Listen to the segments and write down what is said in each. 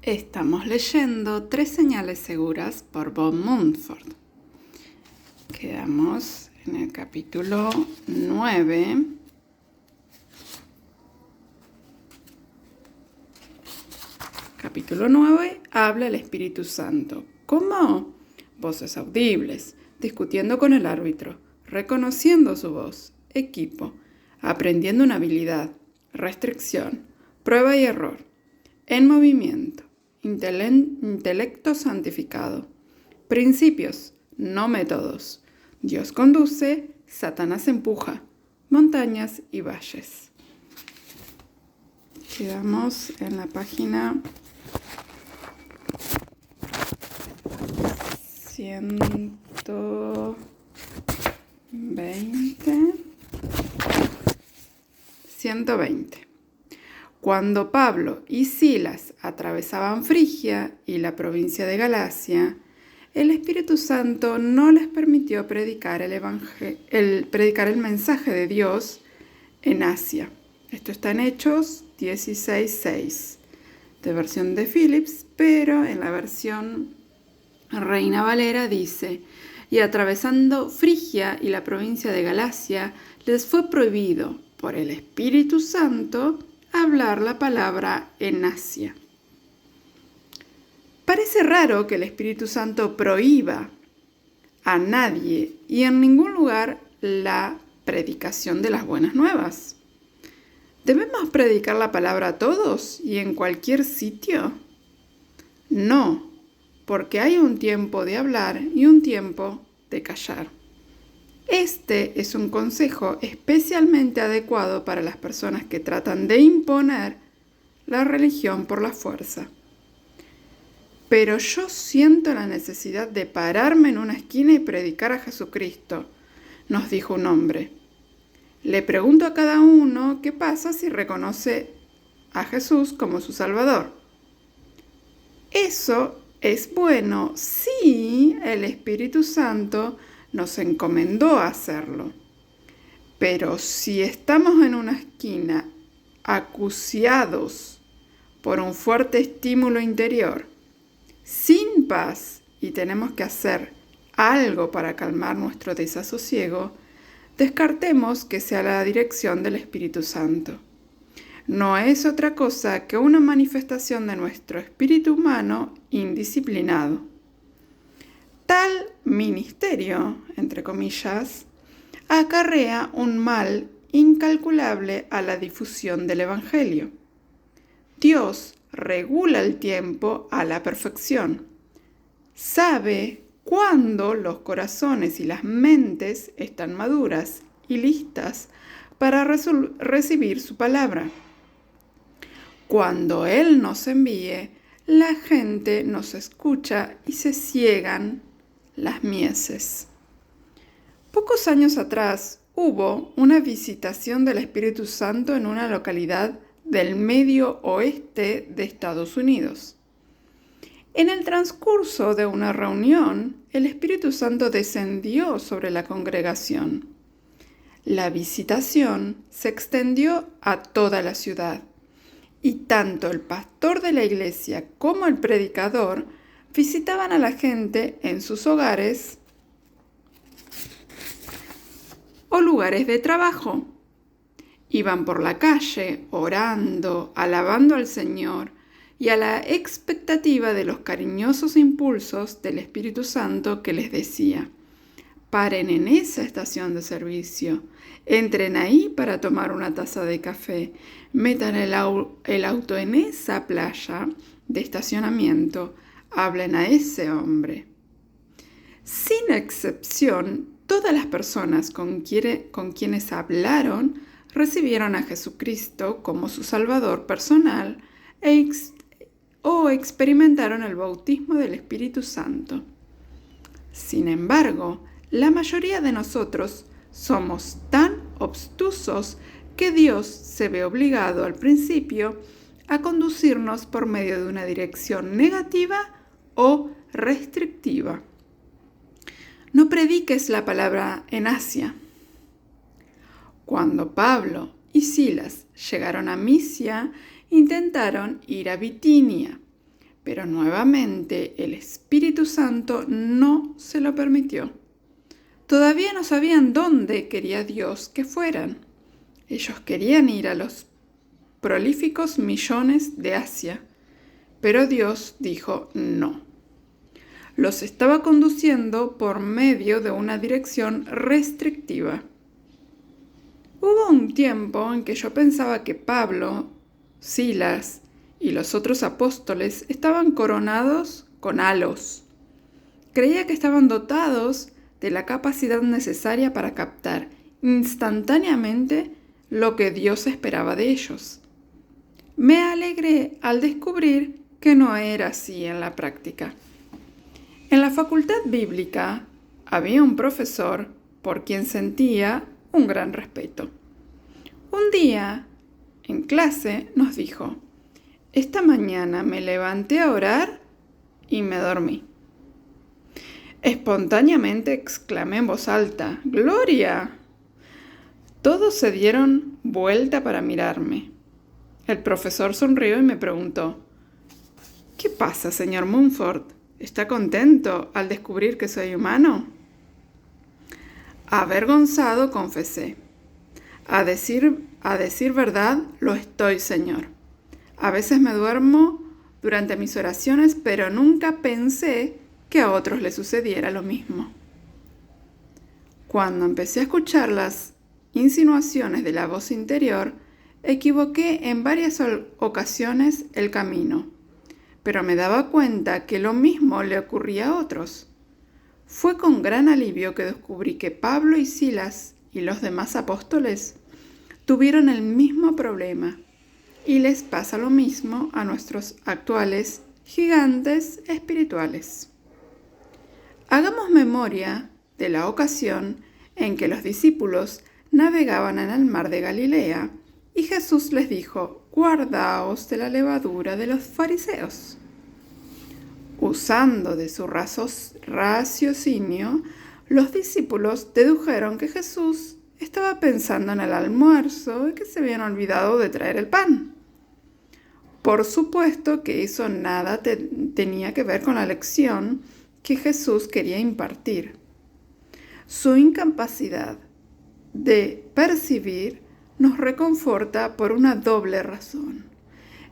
Estamos leyendo 3 señales seguras por Bob Mumford. Quedamos en el capítulo 9. Capítulo 9 habla el Espíritu Santo. ¿Cómo? Voces audibles, discutiendo con el árbitro, reconociendo su voz, equipo, aprendiendo una habilidad, restricción, prueba y error, en movimiento, intelecto santificado, principios, no métodos. Dios conduce, Satanás empuja, montañas y valles. Quedamos en la página 120. Cuando Pablo y Silas atravesaban Frigia y la provincia de Galacia, el Espíritu Santo no les permitió predicar el mensaje de Dios en Asia. Esto está en Hechos 16:6, de versión de Phillips, pero en la versión Reina Valera dice: y atravesando Frigia y la provincia de Galacia, les fue prohibido por el Espíritu Santo hablar la palabra en Asia. Parece raro que el Espíritu Santo prohíba a nadie y en ningún lugar la predicación de las buenas nuevas. ¿Debemos predicar la palabra a todos y en cualquier sitio? No, porque hay un tiempo de hablar y un tiempo de callar. Este es un consejo especialmente adecuado para las personas que tratan de imponer la religión por la fuerza. Pero yo siento la necesidad de pararme en una esquina y predicar a Jesucristo, nos dijo un hombre. Le pregunto a cada uno qué pasa si reconoce a Jesús como su Salvador. Eso es bueno si el Espíritu Santo nos encomendó a hacerlo. Pero si estamos en una esquina acuciados por un fuerte estímulo interior, sin paz, y tenemos que hacer algo para calmar nuestro desasosiego, descartemos que sea la dirección del Espíritu Santo. No es otra cosa que una manifestación de nuestro espíritu humano indisciplinado. Tal ministerio, entre comillas, acarrea un mal incalculable a la difusión del Evangelio. Dios regula el tiempo a la perfección. Sabe cuándo los corazones y las mentes están maduras y listas para recibir su palabra. Cuando Él nos envíe, la gente nos escucha y se ciegan las mieses. Pocos años atrás hubo una visitación del Espíritu Santo en una localidad del medio oeste de Estados Unidos. En el transcurso de una reunión, el Espíritu Santo descendió sobre la congregación. La visitación se extendió a toda la ciudad, y tanto el pastor de la iglesia como el predicador visitaban a la gente en sus hogares o lugares de trabajo. Iban por la calle orando, alabando al Señor y a la expectativa de los cariñosos impulsos del Espíritu Santo que les decía: paren en esa estación de servicio, entren ahí para tomar una taza de café, metan el auto en esa playa de estacionamiento, hablen a ese hombre. Sin excepción, todas las personas con quienes hablaron recibieron a Jesucristo como su Salvador personal o experimentaron el bautismo del Espíritu Santo. Sin embargo, la mayoría de nosotros somos tan obstusos que Dios se ve obligado al principio a conducirnos por medio de una dirección negativa o restrictiva. No prediques la palabra en Asia. Cuando Pablo y Silas llegaron a Misia, intentaron ir a Bitinia, pero nuevamente el Espíritu Santo no se lo permitió. Todavía no sabían dónde quería Dios que fueran. Ellos querían ir a los prolíficos millones de Asia, pero Dios dijo no. Los estaba conduciendo por medio de una dirección restrictiva. Hubo un tiempo en que yo pensaba que Pablo, Silas y los otros apóstoles estaban coronados con halos. Creía que estaban dotados de la capacidad necesaria para captar instantáneamente lo que Dios esperaba de ellos. Me alegré al descubrir que no era así en la práctica. En la facultad bíblica había un profesor por quien sentía un gran respeto. Un día, en clase, nos dijo: esta mañana me levanté a orar y me dormí. Espontáneamente exclamé en voz alta: ¡Gloria! Todos se dieron vuelta para mirarme. El profesor sonrió y me preguntó: ¿qué pasa, señor Mumford? ¿Está contento al descubrir que soy humano? Avergonzado confesé: a decir verdad, lo estoy, señor. A veces me duermo durante mis oraciones, pero nunca pensé que a otros les sucediera lo mismo. Cuando empecé a escuchar las insinuaciones de la voz interior, equivoqué en varias ocasiones el camino, pero me daba cuenta que lo mismo le ocurría a otros. Fue con gran alivio que descubrí que Pablo y Silas y los demás apóstoles tuvieron el mismo problema, y les pasa lo mismo a nuestros actuales gigantes espirituales. Hagamos memoria de la ocasión en que los discípulos navegaban en el mar de Galilea y Jesús les dijo: guardaos de la levadura de los fariseos. Usando de su raciocinio, los discípulos dedujeron que Jesús estaba pensando en el almuerzo y que se habían olvidado de traer el pan. Por supuesto que eso nada tenía que ver con la lección que Jesús quería impartir. Su incapacidad de percibir nos reconforta por una doble razón.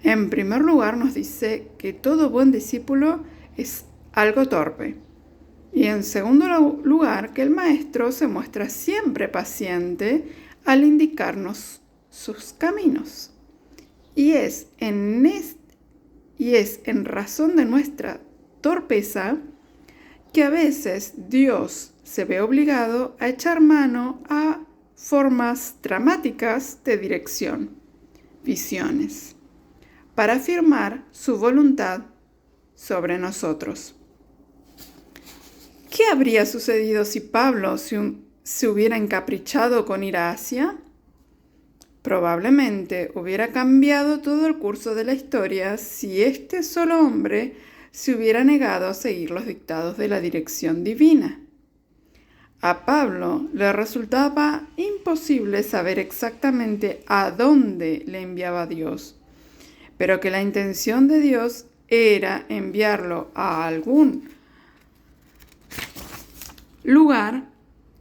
En primer lugar, nos dice que todo buen discípulo es algo torpe. Y en segundo lugar, que el maestro se muestra siempre paciente al indicarnos sus caminos. Y es en razón de nuestra torpeza que a veces Dios se ve obligado a echar mano a formas dramáticas de dirección, visiones, para afirmar su voluntad sobre nosotros. ¿Qué habría sucedido si Pablo se hubiera encaprichado con ir a Asia? Probablemente hubiera cambiado todo el curso de la historia si este solo hombre se hubiera negado a seguir los dictados de la dirección divina. A Pablo le resultaba imposible saber exactamente a dónde le enviaba Dios, pero que la intención de Dios era enviarlo a algún lugar,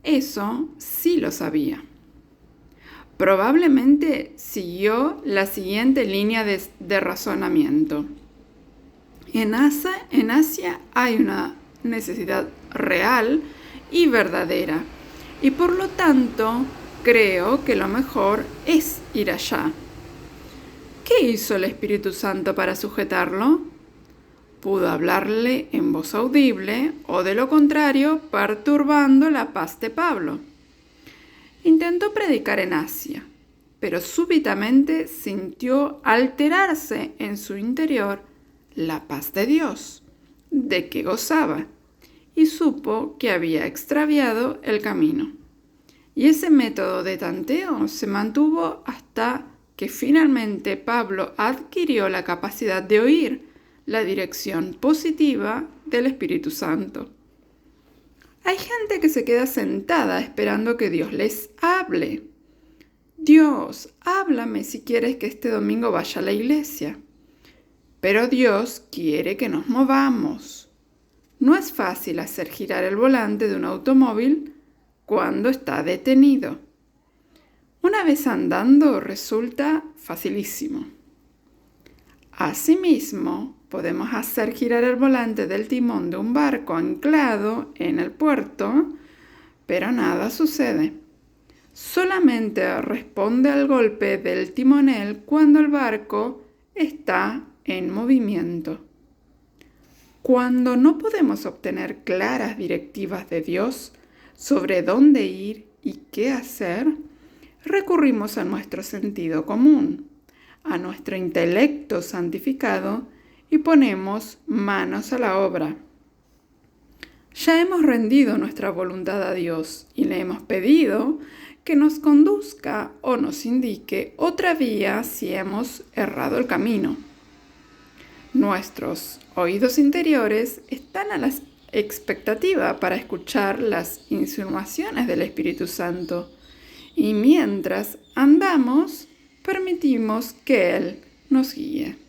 eso sí lo sabía. Probablemente siguió la siguiente línea de razonamiento. En Asia hay una necesidad real y verdadera, y por lo tanto creo que lo mejor es ir allá. ¿Qué hizo el Espíritu Santo para sujetarlo? Pudo hablarle en voz audible o, de lo contrario, perturbando la paz de Pablo. Intentó predicar en Asia, pero súbitamente sintió alterarse en su interior la paz de Dios, de que gozaba, y supo que había extraviado el camino. Y ese método de tanteo se mantuvo hasta que finalmente Pablo adquirió la capacidad de oír la dirección positiva del Espíritu Santo. Hay gente que se queda sentada esperando que Dios les hable. Dios, háblame si quieres que este domingo vaya a la iglesia. pero Dios quiere que nos movamos. No es fácil hacer girar el volante de un automóvil cuando está detenido. Una vez andando resulta facilísimo. Asimismo, podemos hacer girar el volante del timón de un barco anclado en el puerto, pero nada sucede. Solamente responde al golpe del timonel cuando el barco está en movimiento. Cuando no podemos obtener claras directivas de Dios sobre dónde ir y qué hacer, recurrimos a nuestro sentido común, a nuestro intelecto santificado y ponemos manos a la obra. Ya hemos rendido nuestra voluntad a Dios y le hemos pedido que nos conduzca o nos indique otra vía si hemos errado el camino. Nuestros oídos interiores están a la expectativa para escuchar las insinuaciones del Espíritu Santo y mientras andamos, permitimos que Él nos guíe.